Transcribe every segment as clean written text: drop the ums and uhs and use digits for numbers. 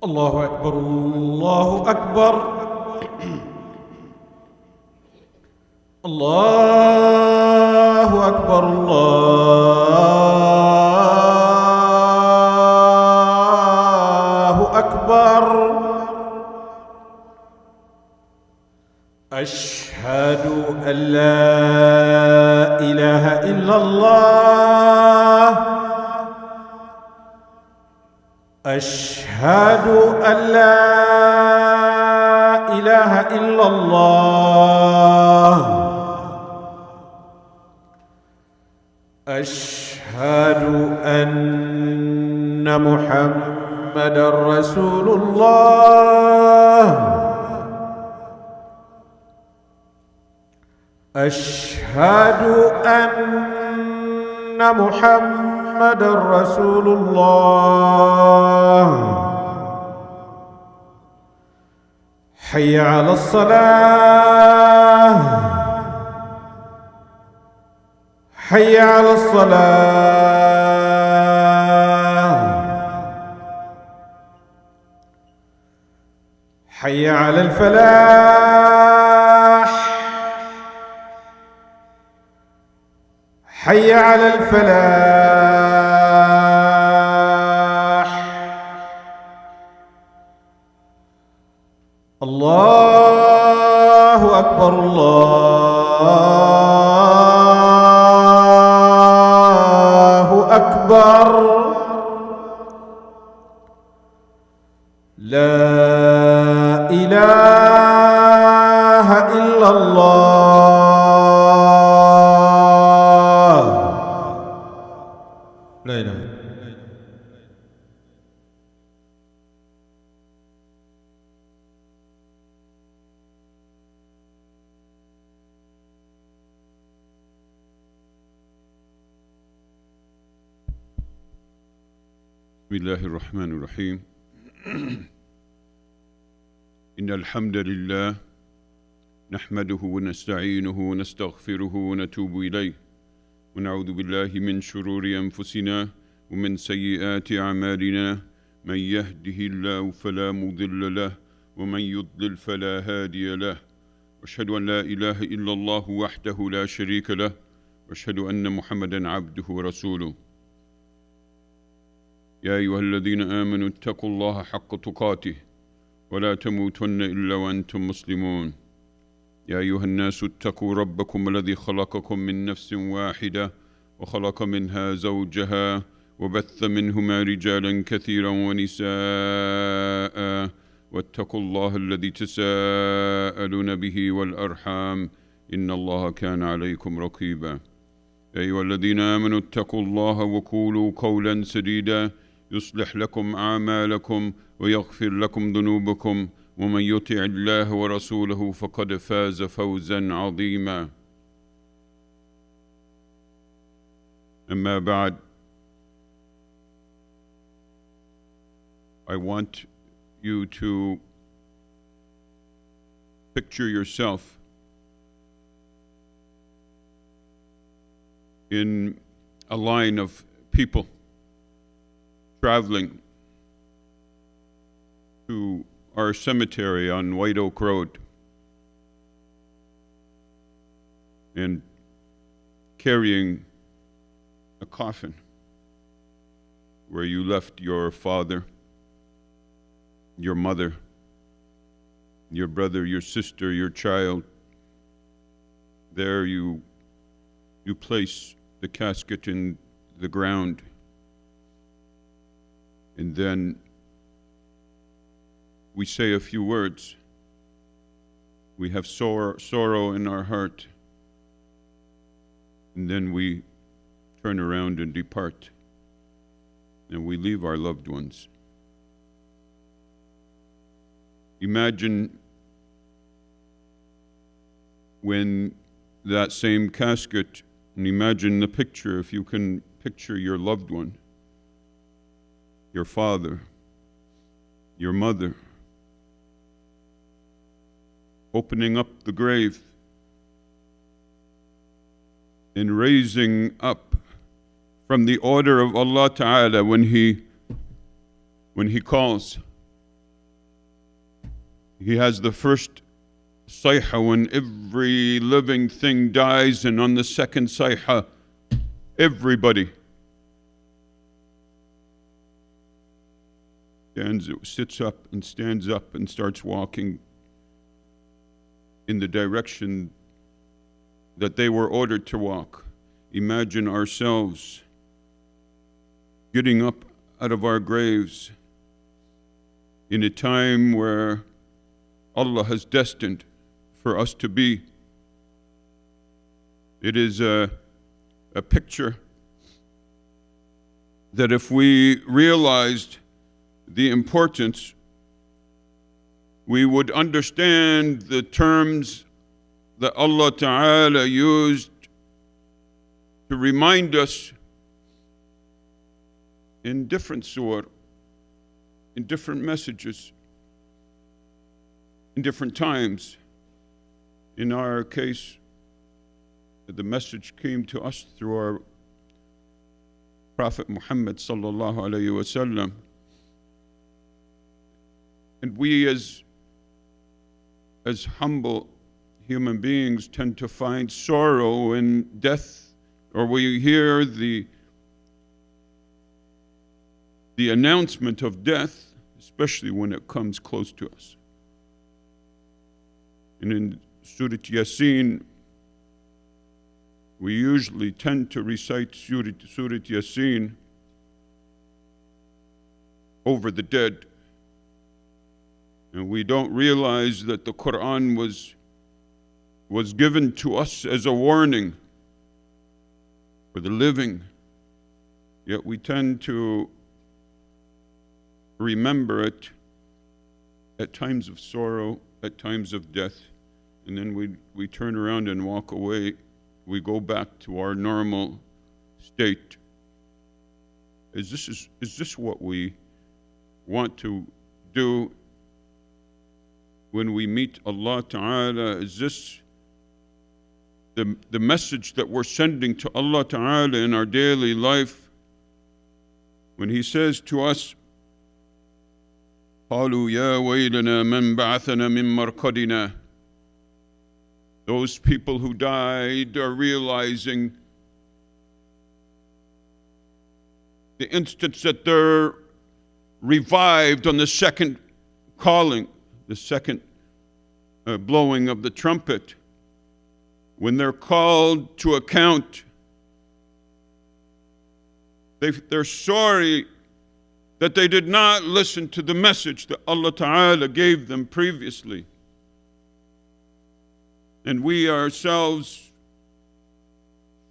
الله أكبر الله أكبر الله أكبر الله أكبر أشهد أن لا إله إلا الله أشهد أن لا إله إلا الله أشهد أن محمدًا رسول الله أشهد أن محمدًا رسول الله حي على الصلاة حي على الصلاة حي على الفلاح حي على الفلاح الله أكبر الله أكبر لا إله إلا الله لا إله. بسم الله الرحمن الرحيم. إن الحمد لله نحمده ونستعينه ونستغفره ونتوب إليه ونعوذ بالله من شرور أنفسنا ومن سيئات أعمالنا. من يهده الله فلا مضل له ومن يضلل فلا هادي له. وأشهد أن لا إله إلا الله وحده لا شريك له وأشهد أن محمدا عبده ورسوله. يا أيها الذين آمنوا اتقوا الله حق تقاته ولا تموتن إلا وأنتم مسلمون. يا أيها الناس اتقوا ربكم الذي خلقكم من نفس واحدة وخلق منها زوجها وبث منهما رجالا كثيرا ونساء واتقوا الله الذي تساءلون به والأرحام إن الله كان عليكم رقيبا. يا أيها الذين آمنوا اتقوا الله وقولوا قولا سديدا يصلح لكم أعمالكم ويغفر لكم ذنوبكم ومن يطع الله ورسوله فقد فاز فوزا عظيما. أما بعد, I want you to picture yourself in a line of people traveling to our cemetery on White Oak Road and carrying a coffin where you left your father, your mother, your brother, your sister, your child. There you place the casket in the ground, and then we say a few words. We have sorrow in our heart, and then we turn around and depart, and we leave our loved ones. Imagine when that same casket, and imagine the picture, if you can picture your loved one, your father, your mother, opening up the grave and raising up from the order of Allah Ta'ala when He calls, He has the first sayha when every living thing dies, and on the second sayha, everybody sits up and stands up and starts walking in the direction that they were ordered to walk. Imagine ourselves getting up out of our graves in a time where Allah has destined for us to be. It is a picture that if we realized the importance, we would understand the terms that Allah Ta'ala used to remind us in different surah, in different messages, in different times. In our case, the message came to us through our Prophet Muhammad sallallahu alayhi wa sallam. And we as humble human beings tend to find sorrow in death, or we hear the announcement of death, especially when it comes close to us. And in Surah Yasin, we usually tend to recite Surah Yasin over the dead. And we don't realize that the Quran was given to us as a warning for the living. Yet we tend to remember it at times of sorrow, at times of death, and then we turn around and walk away. We go back to our normal state. Is this what we want to do when we meet Allah Ta'ala? Is this the message that we're sending to Allah Ta'ala in our daily life? When He says to us, قالوا يا ويلنا من بعثنا من مرقدنا. Those people who died are realizing the instance that they're revived on the second calling, the second blowing of the trumpet. When they're called to account, they're sorry that they did not listen to the message that Allah Ta'ala gave them previously. And we ourselves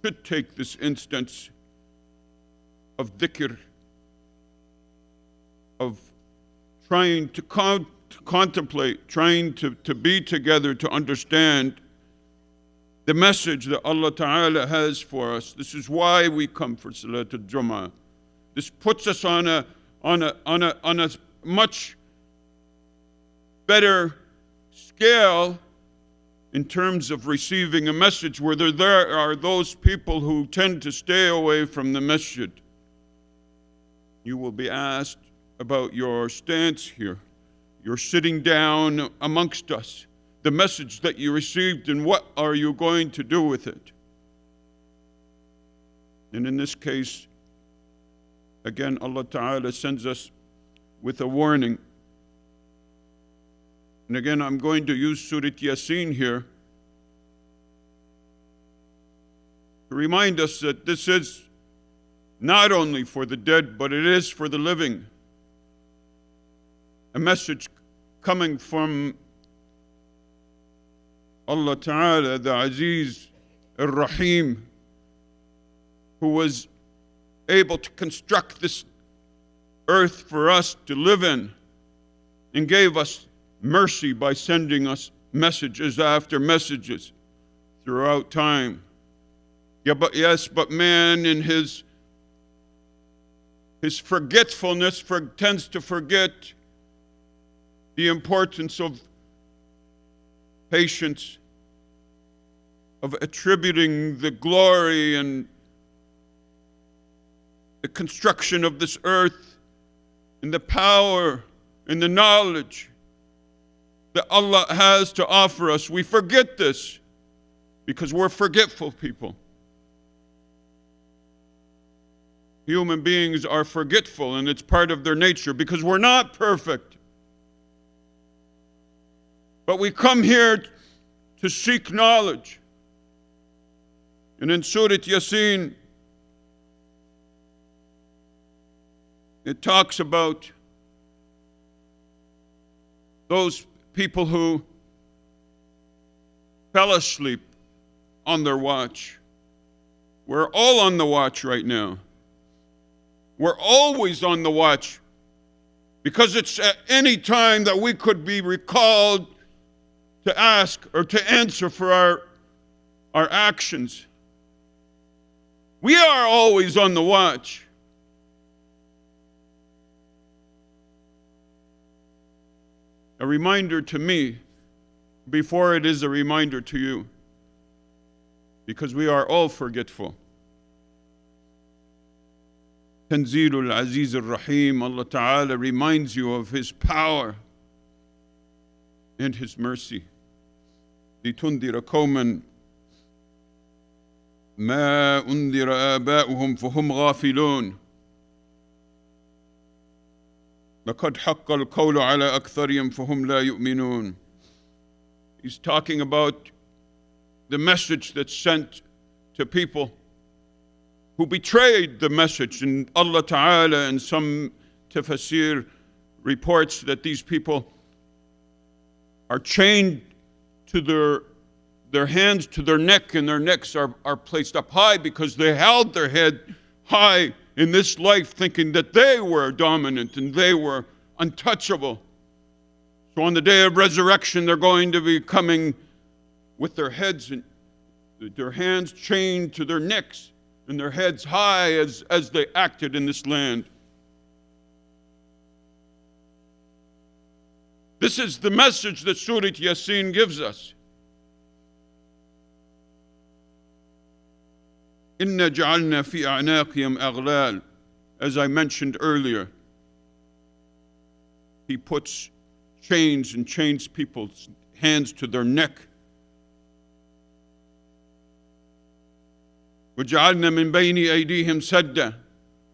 should take this instance of dhikr, of trying to contemplate, trying to be together to understand the message that Allah Ta'ala has for us. This is why we come for Salatul Jumu'ah. This puts us on a much better scale in terms of receiving a message, where there are those people who tend to stay away from the masjid. You will be asked about your stance here. You're sitting down amongst us. The message that you received, and what are you going to do with it? And in this case, again, Allah Ta'ala sends us with a warning. And again, I'm going to use Surah Yasin here to remind us that this is not only for the dead, but it is for the living. A message coming from Allah Ta'ala, the Aziz Ar-Rahim, who was able to construct this earth for us to live in, and gave us mercy by sending us messages after messages throughout time. Yeah, but man in his forgetfulness tends to forget the importance of patience, of attributing the glory and the construction of this earth and the power and the knowledge that Allah has to offer us. We forget this because we're forgetful people. Human beings are forgetful, and it's part of their nature because we're not perfect. But we come here to seek knowledge. And in Surah Yasin, it talks about those people who fell asleep on their watch. We're all on the watch right now. We're always on the watch because it's at any time that we could be recalled to ask or to answer for our actions. We are always on the watch. A reminder to me before it is a reminder to you, because we are all forgetful. Tanzilul Aziz al-Rahim, Allah Ta'ala reminds you of His power and His mercy. لِتُنْذِرَ قَوْمًا مَا أُنذِرَ آبَاؤُهُمْ فَهُمْ غَافِلُونَ لَقَدْ حَقَّ الْقَوْلُ عَلَى أَكْثَرِهِمْ فَهُمْ لَا يُؤْمِنُونَ. He's talking about the message that's sent to people who betrayed the message. And Allah Ta'ala in some tafsir reports that these people are chained to their hands to their neck, and their necks are placed up high because they held their head high in this life thinking that they were dominant and they were untouchable. So on the day of resurrection, they're going to be coming with their heads and their hands chained to their necks and their heads high as they acted in this land. This is the message that Surah Yasin gives us. إِنَّا جَعَلْنَا فِي أَعْنَاقِهِمْ أَغْلَالٍ. As I mentioned earlier, He puts chains and chains people's hands to their neck. وَجَعَلْنَا مِنْ بَيْنِ أَيْدِيهِمْ سَدًّا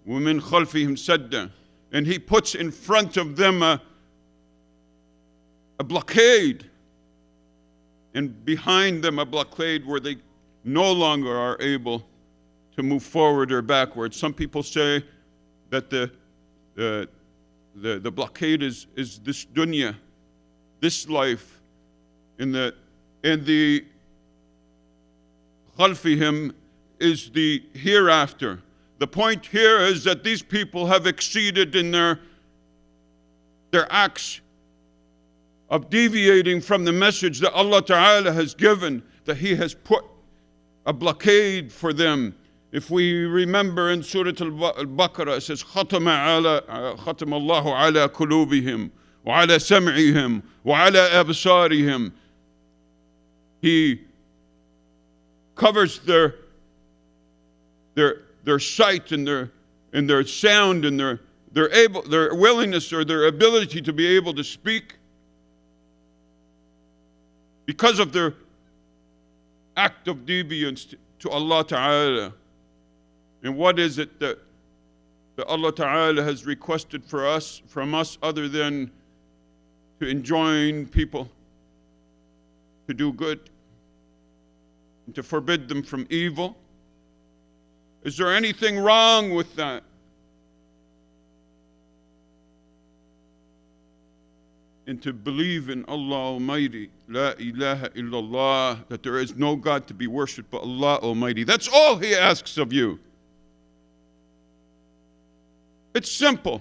وَمِنْ خَلْفِهِمْ سَدًّا. And He puts in front of them a blockade, and behind them a blockade where they no longer are able to move forward or backwards. Some people say that the blockade is this dunya, this life, and the khalfihim is the hereafter. The point here is that these people have exceeded in their acts of deviating from the message that Allah Ta'ala has given, that He has put a blockade for them. If we remember in Surah Al-Baqarah, it says, خَتَمَ اللَّهُ عَلَى قُلُوبِهِمْ وَعَلَى سَمْعِهِمْ وَعَلَى أَبْصَارِهِمْ. He covers their sight and their sound and their willingness or their ability to be able to speak because of their act of deviance to Allah Ta'ala. And what is it that Allah Ta'ala has requested from us other than to enjoin people to do good and to forbid them from evil? Is there anything wrong with that? And to believe in Allah Almighty, La ilaha illallah, that there is no God to be worshipped but Allah Almighty. That's all He asks of you. It's simple.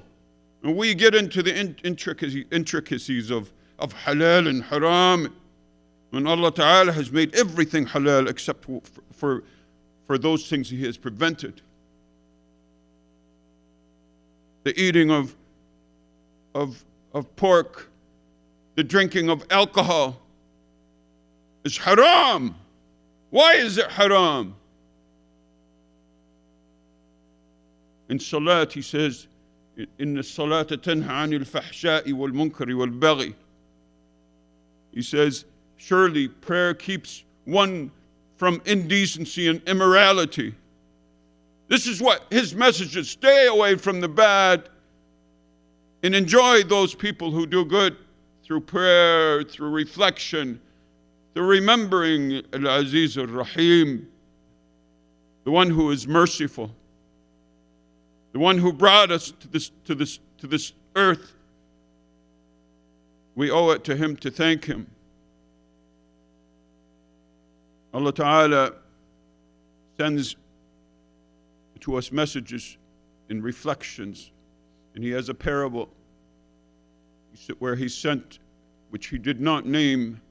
And we get into the intricacies of halal and haram. When Allah Ta'ala has made everything halal except for those things He has prevented. The eating of pork, the drinking of alcohol is haram. Why is it haram? In salat, He says, إِنَّ الصَّلَاةَ تَنْهَى عَنِ الْفَحْشَاءِ وَالْمُنْكَرِ وَالْبَغْيِ. He says, surely prayer keeps one from indecency and immorality. This is what his message is. Stay away from the bad and enjoy those people who do good through prayer, through reflection, through remembering Al-Aziz Al-Rahim, the one who is merciful, the one who brought us to this earth. We owe it to him to thank him. Allah Ta'ala sends to us messages and reflections, and he has a parable where he sent, which he did not name,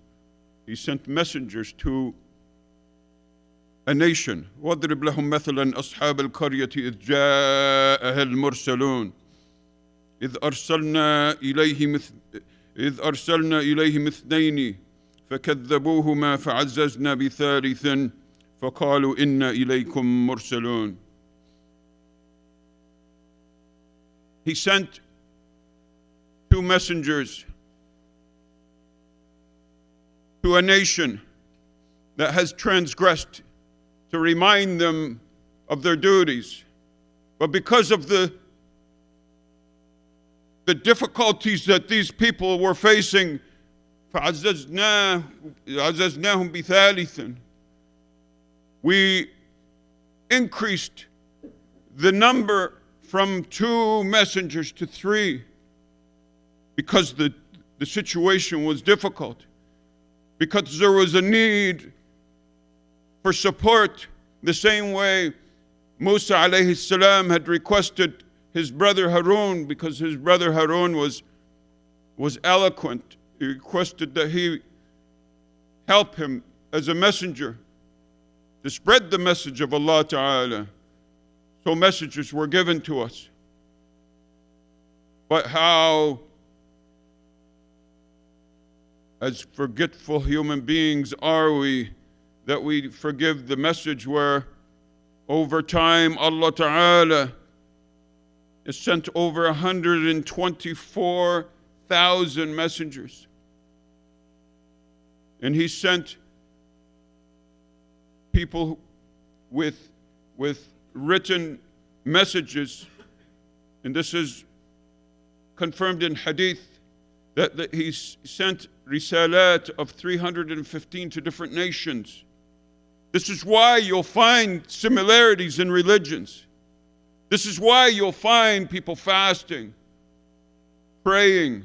he sent messengers to a nation. وَاضْرِبْ لَهُمْ مَثَلًا أَصْحَابَ الْقَرْيَةِ إِذْ جَاءَهَا الْمُرْسَلُونَ إِذْ أَرْسَلْنَا إِلَيْهِمْ اثْنَيْنِ فَكَذَّبُوهُمَا فَعَزَّزْنَا بِثَالِثٍ فَقَالُوا إِنَّا إِلَيْكُمْ مُرْسَلُونَ. He sent two messengers to a nation that has transgressed to remind them of their duties. But because of the difficulties that these people were facing, فَعَزَّزْنَاهُمْ بِثَالِثٍ, we increased the number from 2 messengers to 3 because the situation was difficult, because there was a need for support, the same way Musa alayhi salam had requested his brother Harun, because his brother Harun was eloquent. He requested that he help him as a messenger to spread the message of Allah Ta'ala. So messages were given to us. But how, as forgetful human beings are we, that we forgive the message where over time Allah Ta'ala has sent over 124,000 messengers. And he sent people with written messages, and this is confirmed in hadith, that he sent risalat of 315 to different nations. This is why you'll find similarities in religions. This is why you'll find people fasting, praying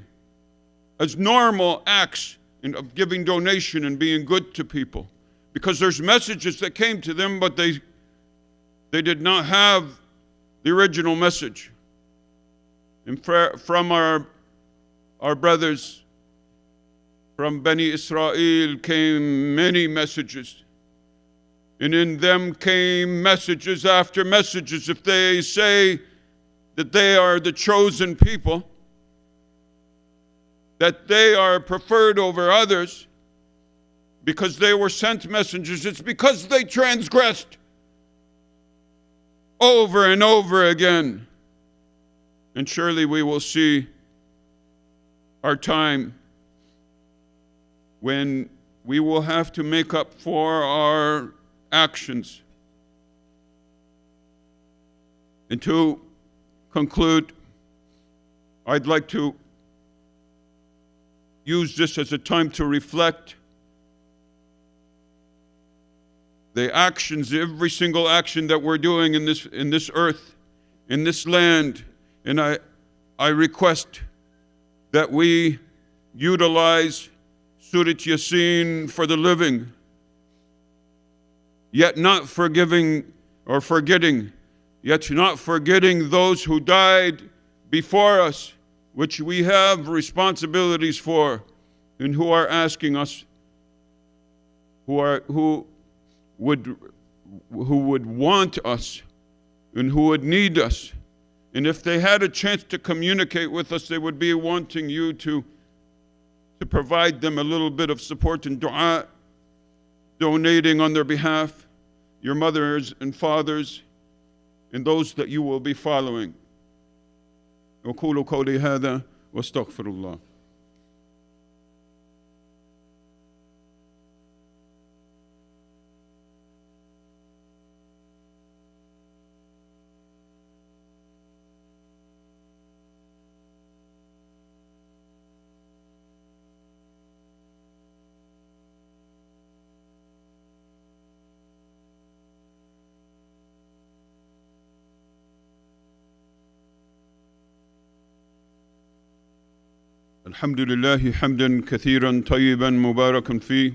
as normal acts of giving donation and being good to people. Because there's messages that came to them, but they did not have the original message. And from our brothers from Bani Israel came many messages. And in them came messages after messages. If they say that they are the chosen people, that they are preferred over others because they were sent messengers, it's because they transgressed over and over again. And surely we will see our time when we will have to make up for our actions. And to conclude, I'd like to use this as a time to reflect the actions, every single action that we're doing in this earth, in this land. And I request that we utilize Surat Yasin for the living, yet not forgiving or forgetting, yet not forgetting those who died before us, which we have responsibilities for, and who are asking us, who would want us, and who would need us. And if they had a chance to communicate with us, they would be wanting you to provide them a little bit of support and dua, donating on their behalf, your mothers and fathers, and those that you will be following. أقول قولي هذا واستغفر الله. الحمد لله حمدا كثيرا طيبا مباركا فيه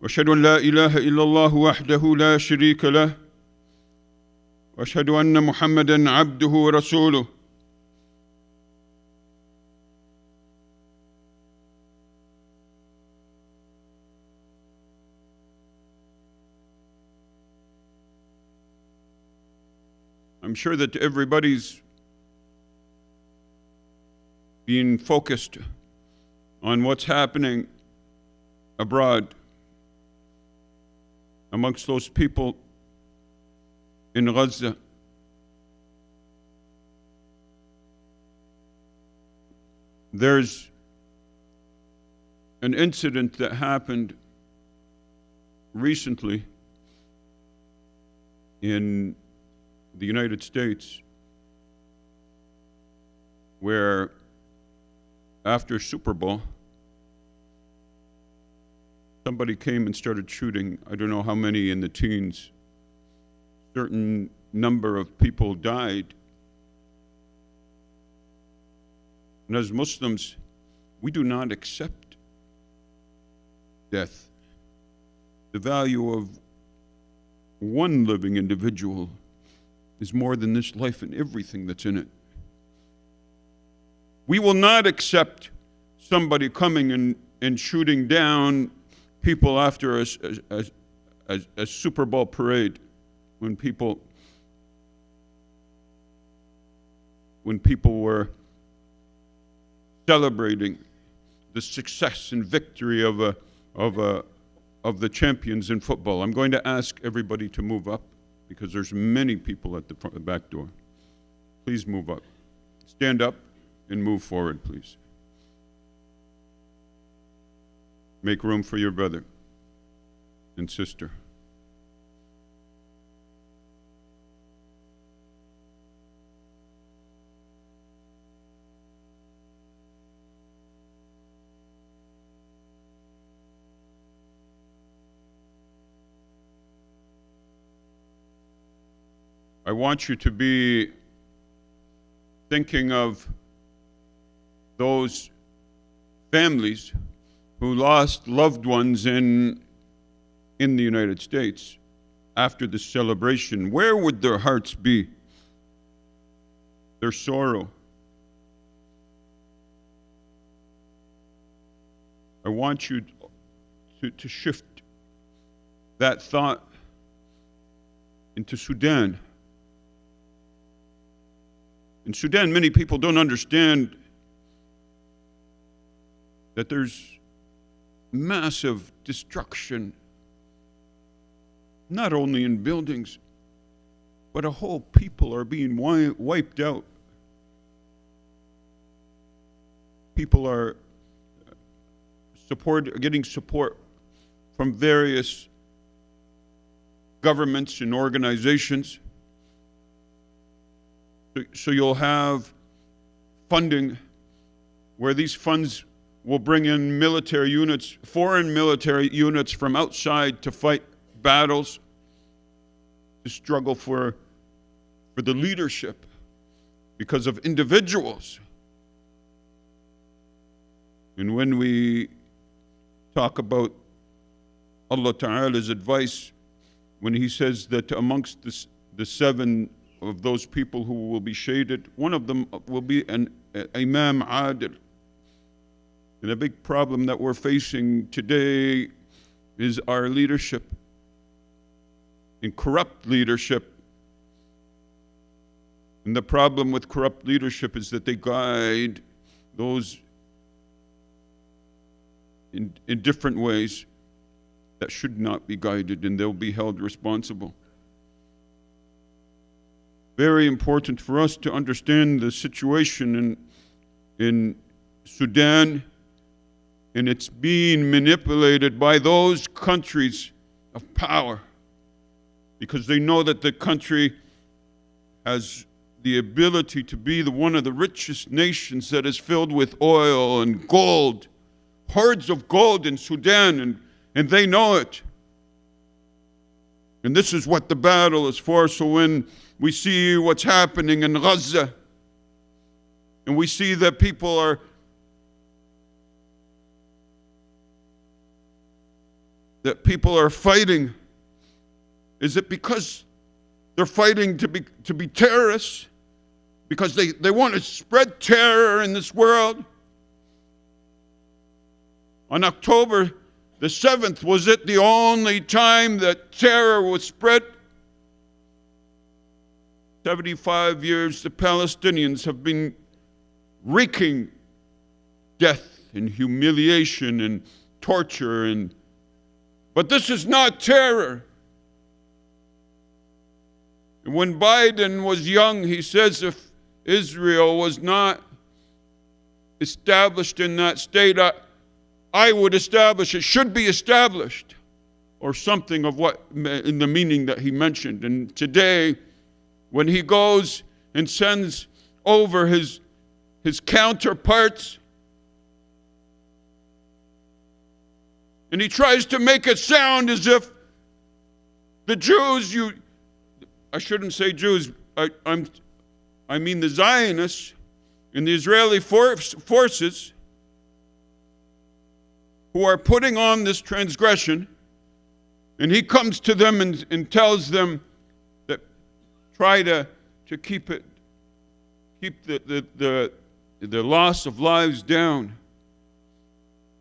وأشهد أن لا إله إلا الله وحده لا شريك له وأشهد أن محمدا عبده ورسوله I'm sure that everybody's being focused on what's happening abroad amongst those people in Gaza. There's an incident that happened recently in the United States where after Super Bowl, somebody came and started shooting. I don't know how many in the teens. Certain number of people died. And as Muslims, we do not accept death. The value of one living individual is more than this life and everything that's in it. We will not accept somebody coming and shooting down people after a Super Bowl parade when people were celebrating the success and victory of the champions in football. I'm going to ask everybody to move up because there's many people at the back door. Please move up. Stand up and move forward, please. Make room for your brother and sister. I want you to be thinking of those families who lost loved ones in the United States after the celebration. Where would their hearts be? Their sorrow. I want you to shift that thought into Sudan. In Sudan, many people don't understand that there's massive destruction, not only in buildings, but a whole people are being wiped out. People are getting support from various governments and organizations. So you'll have funding where these funds will bring in military units, foreign military units from outside to fight battles, to struggle for the leadership because of individuals. And when we talk about Allah Ta'ala's advice, when He says that amongst the seven of those people who will be shaded, one of them will be an Imam Adil. And a big problem that we're facing today is our leadership, and corrupt leadership. And the problem with corrupt leadership is that they guide those in different ways that should not be guided, and they'll be held responsible. Very important for us to understand the situation in Sudan, and it's being manipulated by those countries of power because they know that the country has the ability to be one of the richest nations that is filled with oil and gold, hordes of gold in Sudan, and they know it. And this is what the battle is for. So when we see what's happening in Gaza, and we see that people are that people are fighting? Is it because they're fighting to be terrorists? Because they want to spread terror in this world? On October the 7th, was it the only time that terror was spread? 75 years the Palestinians have been wreaking death and humiliation and torture, but this is not terror. And when Biden was young, he says if Israel was not established in that state, I would establish it, should be established, or something of what in the meaning that he mentioned. And today, when he goes and sends over his counterparts, and he tries to make it sound as if the Jews, I shouldn't say Jews, I mean the Zionists and the Israeli forces who are putting on this transgression, and he comes to them and tells them that try to keep the loss of lives down.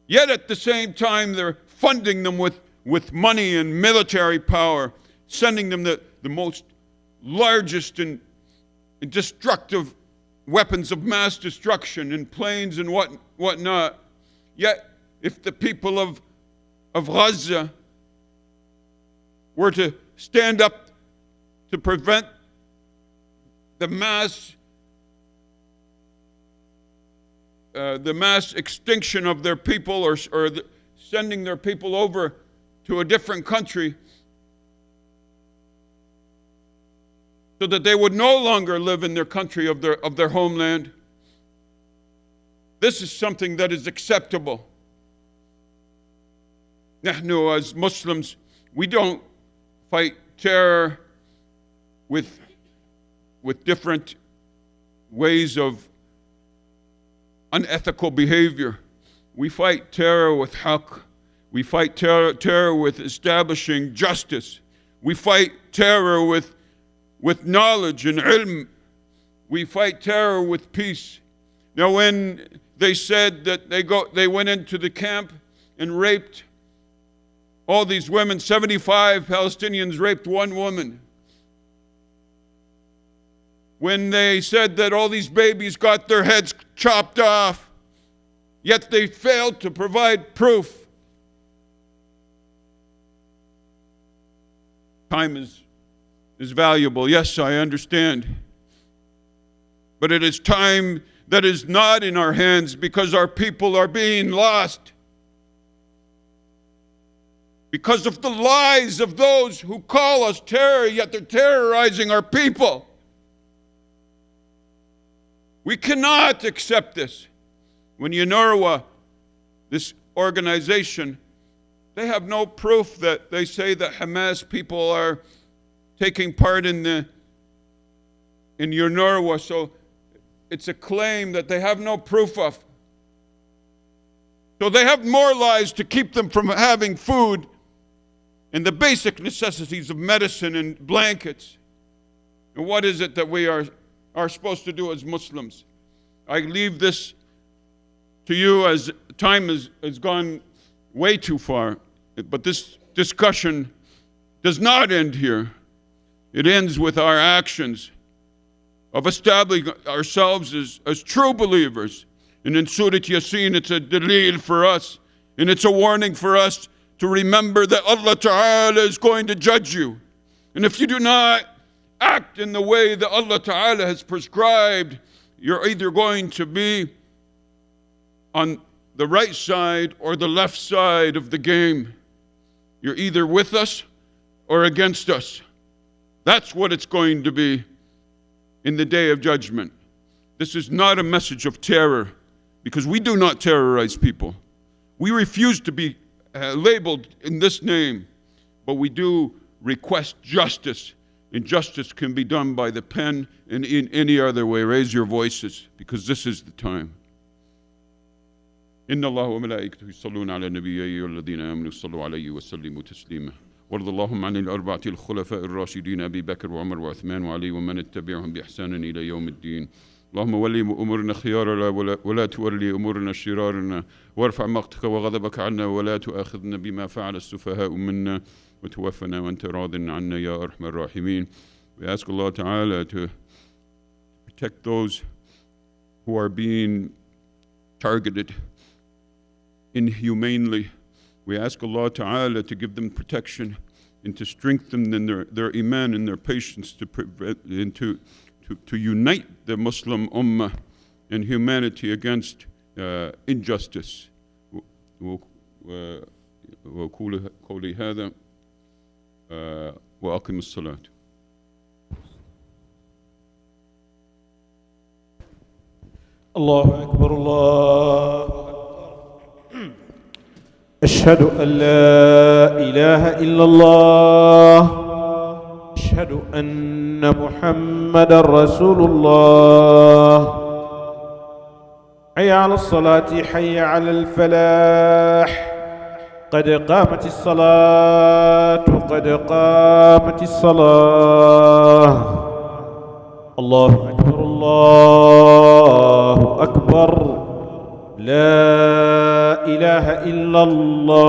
Yet at the same time, they're funding them with money and military power, sending them the most largest and destructive weapons of mass destruction and planes and whatnot. Yet, if the people of Gaza were to stand up to prevent the mass extinction of their people, or sending their people over to a different country so that they would no longer live in their country of their homeland, this is something that is acceptable. Nahnu, as Muslims, we don't fight terror with different ways of unethical behavior. We fight terror with haqq. We fight terror with establishing justice. We fight terror with knowledge and ilm. We fight terror with peace. Now, when they said that they went into the camp and raped all these women, 75 Palestinians raped one woman. When they said that all these babies got their heads chopped off, yet they failed to provide proof. Time is valuable. Yes, I understand. But it is time that is not in our hands because our people are being lost. Because of the lies of those who call us terror, yet they're terrorizing our people. We cannot accept this. When UNRWA, this organization, they have no proof that they say that Hamas people are taking part in UNRWA, so it's a claim that they have no proof of. So they have more lies to keep them from having food and the basic necessities of medicine and blankets. And what is it that we are supposed to do as Muslims? I leave this to you, as time has gone way too far. But this discussion does not end here. It ends with our actions of establishing ourselves as true believers. And in Surah Yasin, it's a dalil for us, and it's a warning for us to remember that Allah Ta'ala is going to judge you. And if you do not act in the way that Allah Ta'ala has prescribed, you're either going to be on the right side or the left side of the game. You're either with us or against us. That's what it's going to be in the day of judgment. This is not a message of terror, because we do not terrorize people. We refuse to be labeled in this name, but we do request justice, and justice can be done by the pen and in any other way. Raise your voices, because this is the time. إن الله وملائكته يصلون على النبي يا أيها الذين آمنوا صلوا عليه وسلموا تسليما. وارض اللهم عن الأربعة الخلفاء الراشدين أبي بكر وعمر وعثمان وعلي ومن اتبعهم بإحسان إلى يوم الدين. اللهم ولي أمورنا خيارنا ولا تولي أمورنا شرارنا، وارفع مقتك وغضبك عنا ولا تؤاخذنا بما فعل السفهاء منا، وتوفنا وأنت راض عنا يا أرحم الراحمين. We ask Allah Ta'ala to protect those who are being targeted inhumanely. We ask Allah Ta'ala to give them protection and to strengthen their iman and their patience to unite the Muslim ummah and humanity against injustice. وقولي قولي هذا وأقم الصلاة. الله أكبر الله أكبر. أشهد أن لا إله إلا الله. أشهد أن محمد رسول الله. حي على الصلاة حي على الفلاح. قد قامت الصلاة قد قامت الصلاة. الله أكبر الله أكبر. لا إله إلا الله.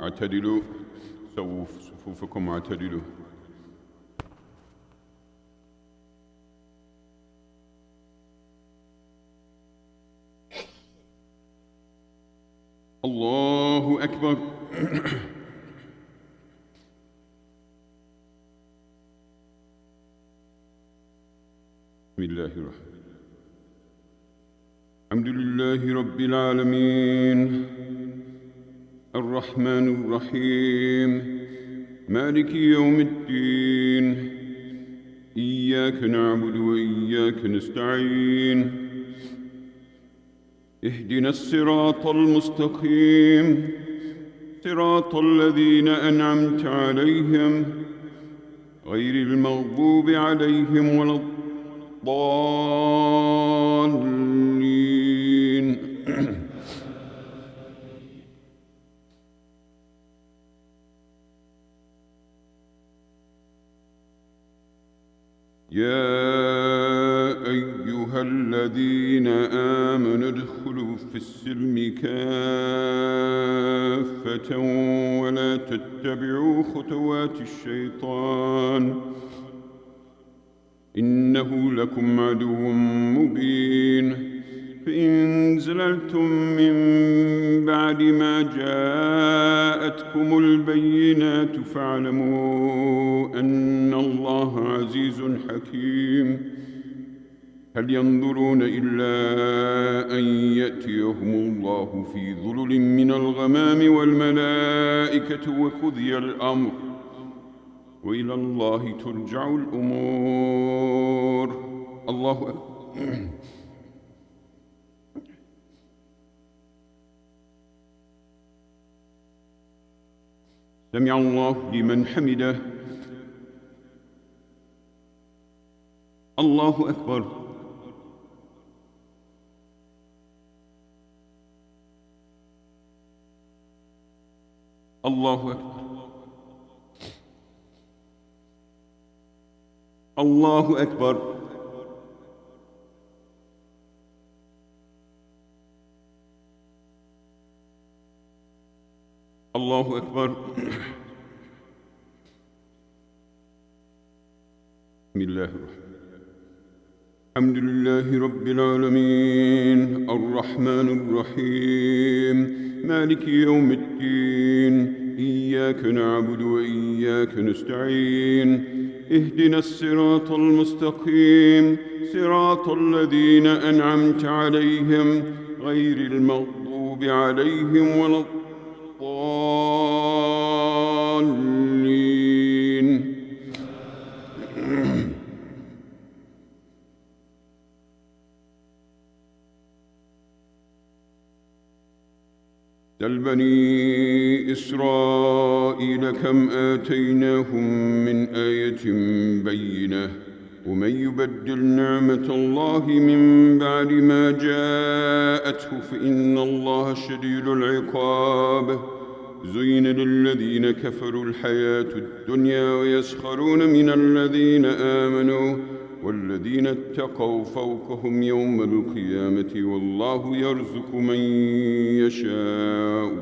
اعتدلوا، سووا صفوفكم واعتدلوا. الله أكبر. بسم الله الرحمن الرحيم. الحمد لله رب العالمين الرحمن الرحيم مالك يوم الدين. إياك نعبد وإياك نستعين. اهدنا الصراط المستقيم صراط الذين أنعمت عليهم غير المغضوب عليهم ولا الضالين. يا أيها الذين آمنوا ادخلوا في السلم كافة ولا تتبعوا خطوات الشيطان إنه لكم عدو مبين. فإن زللتم من بعد ما جاءتكم البينات فاعلموا أن الله عزيز حكيم. هل ينظرون إلا أن يأتيهم الله في ظلل من الغمام والملائكة وقضي الأمر وإلى الله ترجع الأمور. الله أكبر. سمع الله لمن حمده. الله أكبر. الله أكبر. الله أكبر. الله أكبر. بسم الله الرحمن الرحيم. الحمد لله رب العالمين الرحمن الرحيم مالك يوم الدين. إياك نعبد وإياك نستعين. اهدنا الصراط المستقيم صراط الذين أنعمت عليهم غير المغضوب عليهم ولا الضالين. سل بني إسرائيل كم آتيناهم من آية بينة ومن يبدل نعمة الله من بعد ما جاءته فإن الله شديد العقاب زين للذين كفروا الحياة الدنيا ويسخرون من الذين آمنوا والذين اتقوا فوقهم يوم القيامة والله يرزق من يشاء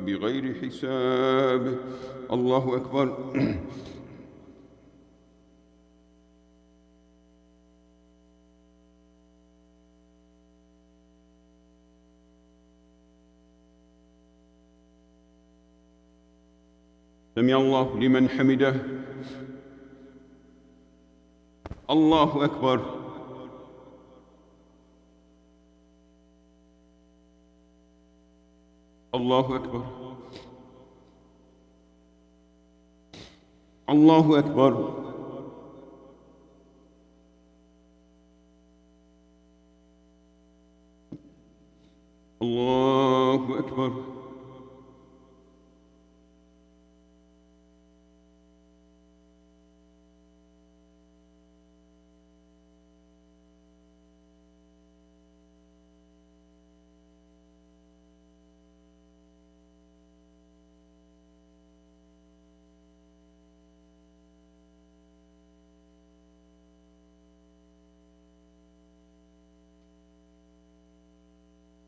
بغير حساب. الله أكبر. سمع الله لمن حمده. الله أكبر. الله أكبر. الله أكبر. الله أكبر.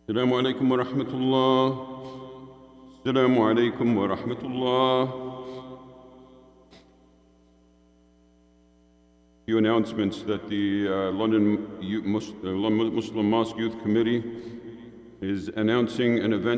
السلام عليكم ورحمة الله. السلام عليكم ورحمة الله. Few announcements that the London Muslim Mosque Youth Committee is announcing an event